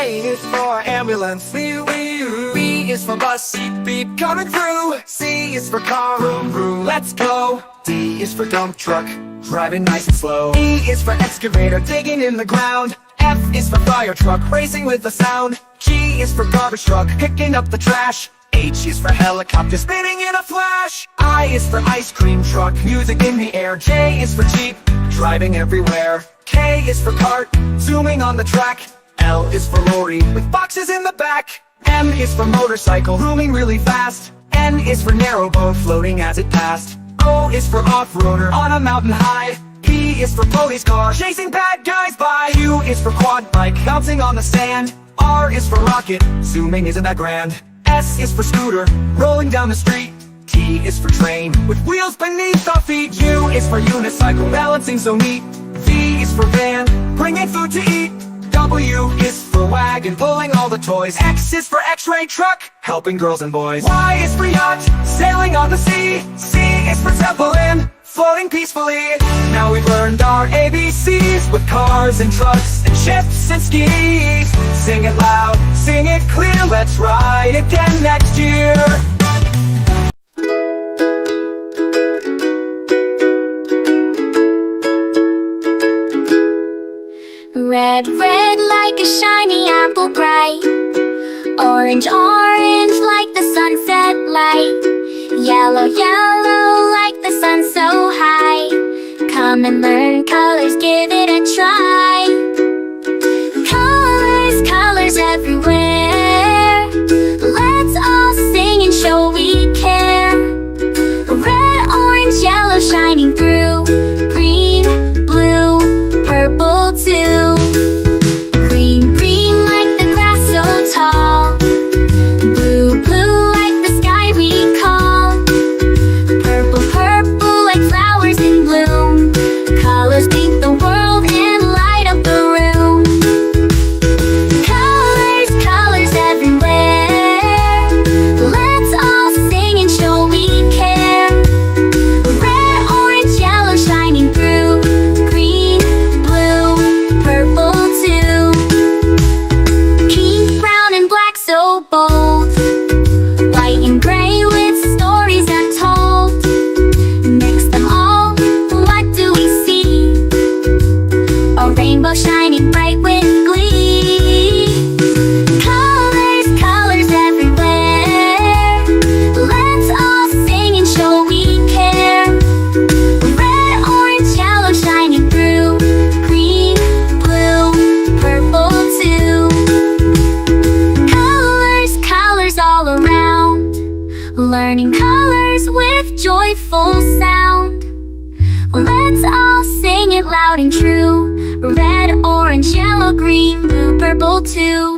is for ambulance, B is for bus, beep beep coming through. C is for car, vroom vroom, let's go. D is for dump truck, driving nice and slow. E is for excavator, digging in the ground. F is for fire truck, racing with the sound. G is for garbage truck, picking up the trash. H is for helicopter, spinning in a flash. I is for ice cream truck, music in the air. J is for jeep, driving everywhere. K is for cart, zooming on the track. L is for lorry, with boxes in the back. M is for motorcycle, zooming really fast. N is for narrowboat, floating as it passed. O is for off-roader, on a mountain high. P is for police car, chasing bad guys by. Q is for quad bike, bouncing on the sand. R is for rocket, zooming isn't that grand. S is for scooter, rolling down the street. T is for train, with wheels beneath our feet. U is for unicycle, balancing so neat. V is for van, bringing food to eat. W is for wagon, pulling all the toys. X is for x-ray truck, helping girls and boys. Y is for yacht, sailing on the sea. C is for zeppelin, floating peacefully. Now we've learned our ABCs, with cars and trucks and ships and skis. Sing it loud, sing it clear, let's ride again next year. Red, red like a shiny apple bright. Orange, orange like the sunset light. Yellow, yellow like the sun so high. Come and learn colors, give it a try. Colors, colors everywhere. Let's all sing and show we care. Red, orange, yellow shining through. Green, blue, purple too. Green, green like the grass so tall. Blue, blue like the sky we call. Purple, purple like flowers in bloom. Colors paint the world and light up the room. Colors, colors everywhere. Let's all sing and show we care. Red, orange, yellow shining through. Green, blue, purple too. Pink, brown and black so bold. White and gray with stories untold. Mix them all, what do we see? A rainbow shining bright with glee. Colors, colors everywhere. Let's all sing and show we care. Red, orange, yellow shining through. Green, blue, purple too. Colors, colors all around. Learning colors with joyful sound. Let's all sing it loud and true. Red, orange, yellow, green, blue, purple too.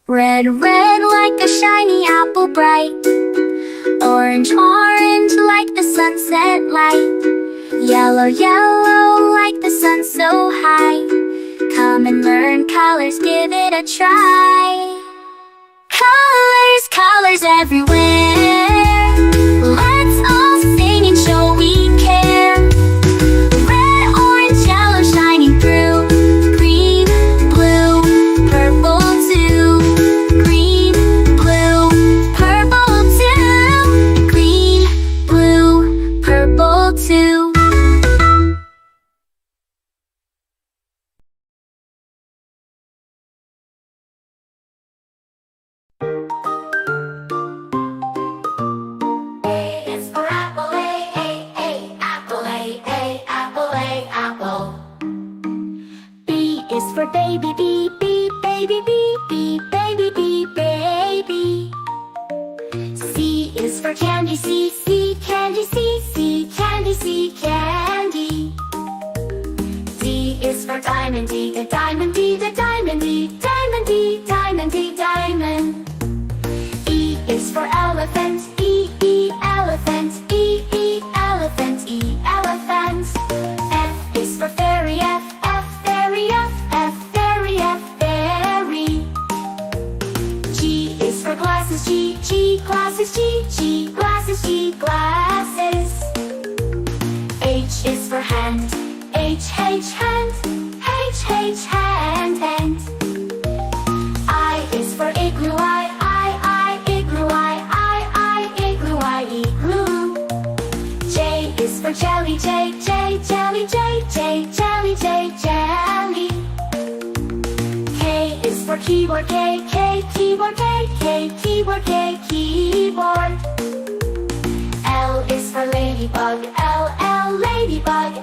Red, red like a shiny apple bright. Orange, orange like the sunset light. Yellow, yellow like the sun so high. Come and learn colors, give it a try. Colors, colors everywhere. Let's all sing and show we care. Red, orange, yellow shining through. Green, blue, purple too. Green, blue, purple too. Green, blue, purple too. A is for apple, A, apple, A, apple, A, apple. B is for baby, B, baby, B, baby, B, baby. C is for candy, C, candy, C, candy, C, candy. D is for diamond, D, the diamond, D, the diamond, D, diamond, D, diamond, D, diamond. E is for elephant, E, elephant, E, elephant, E, elephant. F is for fish. hand, hand. I is for igloo, igloo, igloo, igloo. J is for jelly, jelly, jelly, jelly. K is for keyboard, keyboard, keyboard. L is for ladybug, ladybug,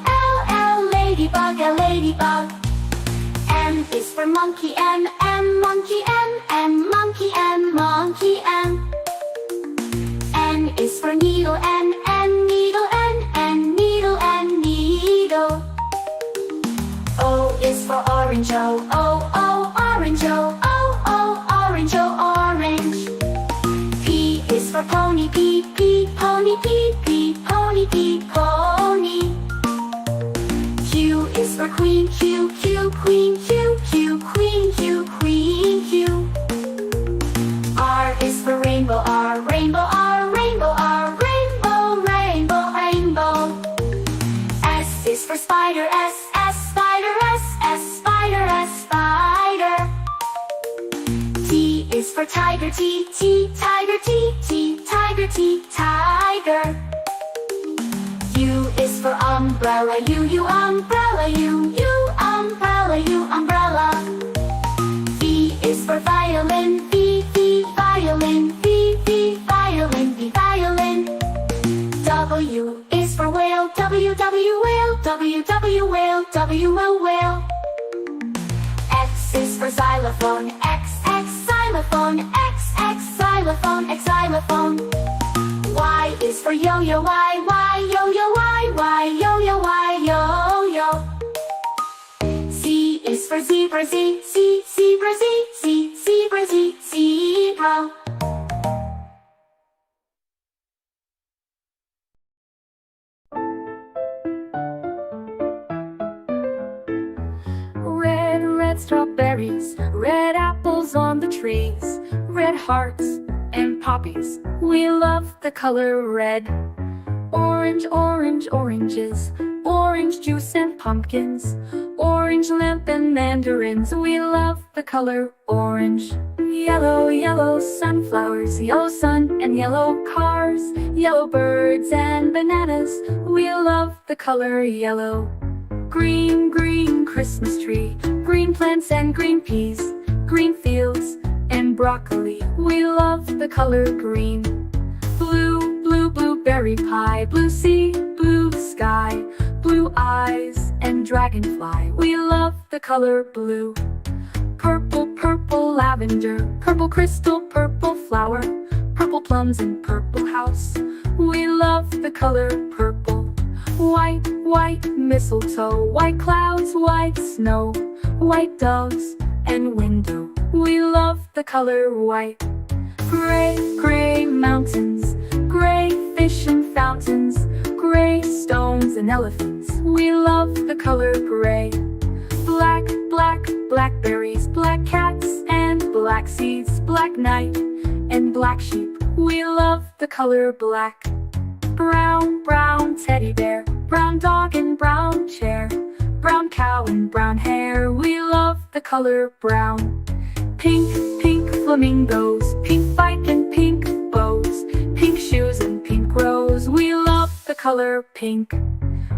ladybug, ladybug. M is for monkey, monkey, monkey, monkey, N is for needle, needle, needle, needle. O is for orange, orange, orange, orange. P is for pony, pony, pony, pony. Q is for queen, queen, queen. R is for rainbow, rainbow, rainbow. S is for spider, spider. T is for tiger, tiger. U is for umbrella, umbrella, umbrella. V is for violin, violin, violin. W is for whale, whale. X is for xylophone, xylophone, xylophone. Y is for yo-yo, yo-yo. Z is for zebra, zebra. Red strawberries, red apples on the trees, red hearts and poppies. We love the color red. Orange, oranges, orange juice and pumpkins, orange lamp and mandarins. We love the color orange. Yellow sunflowers, yellow sun and yellow cars, yellow birds and bananas. We love the color yellow. Green Christmas tree, green plants and green peas, green fields and broccoli. We love the color green. Blue blueberry pie, blue sea, blue sky, blue eyes and dragonfly. We love the color blue. Purple lavender, purple crystal, purple flower, purple plums and purple house. We love the color purple. White mistletoe, white clouds, white snow, white doves and window. We love the color white. Gray mountains, gray fish and fountains, gray stones and elephants. We love the color gray. Blackberries, black cats and black seeds, black night and black sheep. We love the color black. Brown teddy bear, brown dog and brown chair, brown cow and brown hair. We love the color brown. Pink flamingos, pink bike and pink bows, pink shoes and pink rose. We love the color pink.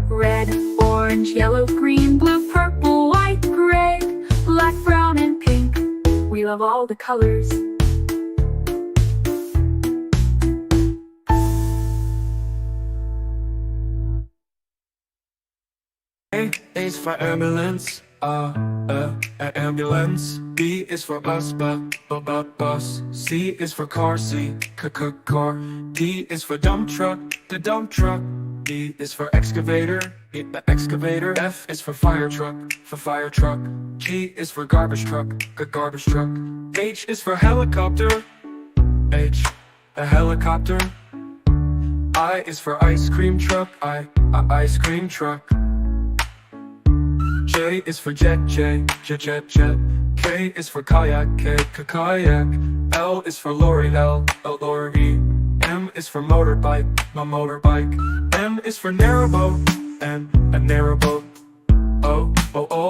Red, orange, yellow, green, blue, purple, white, gray, black, brown and pink. We love all the colors. A is for ambulance, ambulance. B is for bus, bus. C is for car, car. D is for dump truck, the dump truck. E is for excavator, the excavator. F is for fire truck, G is for garbage truck, garbage truck. H is for helicopter, a helicopter. I is for ice cream truck, ice cream truck. J is for jet. K is for kayak, kayak. L is for lorry, lorry. M is for motorbike, motorbike. N is for narrowboat, and a narrowboat.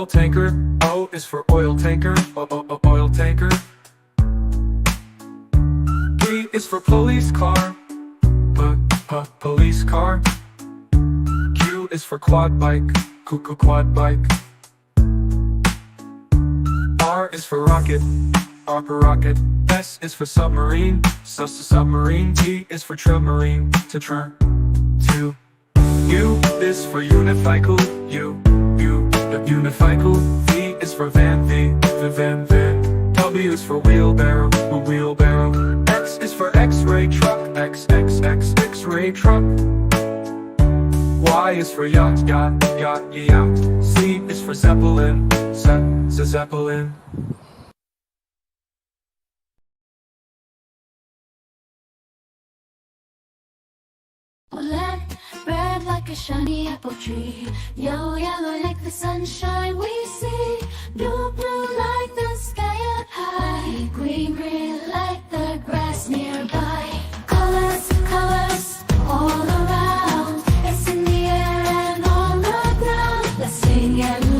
oil tanker. O is for oil tanker. Oil tanker. P is for police car. Police car. Q is for quad bike. Quad bike. R is for rocket. Rocket. S is for submarine. Submarine. T is for trammarine. To. U is for unicycle. Unicycle. V is for van. Van. W is for wheelbarrow. X is for X-ray truck. X-ray truck. Y is for yacht. Z is for zeppelin. Zeppelin. Black, red like a shiny apple tree. Yellow, yellow like the sunshine we see. Blue, blue like the sky up high. Green, green like the grass nearby. Colors, colors all around. It's in the air and on the ground. Let's sing and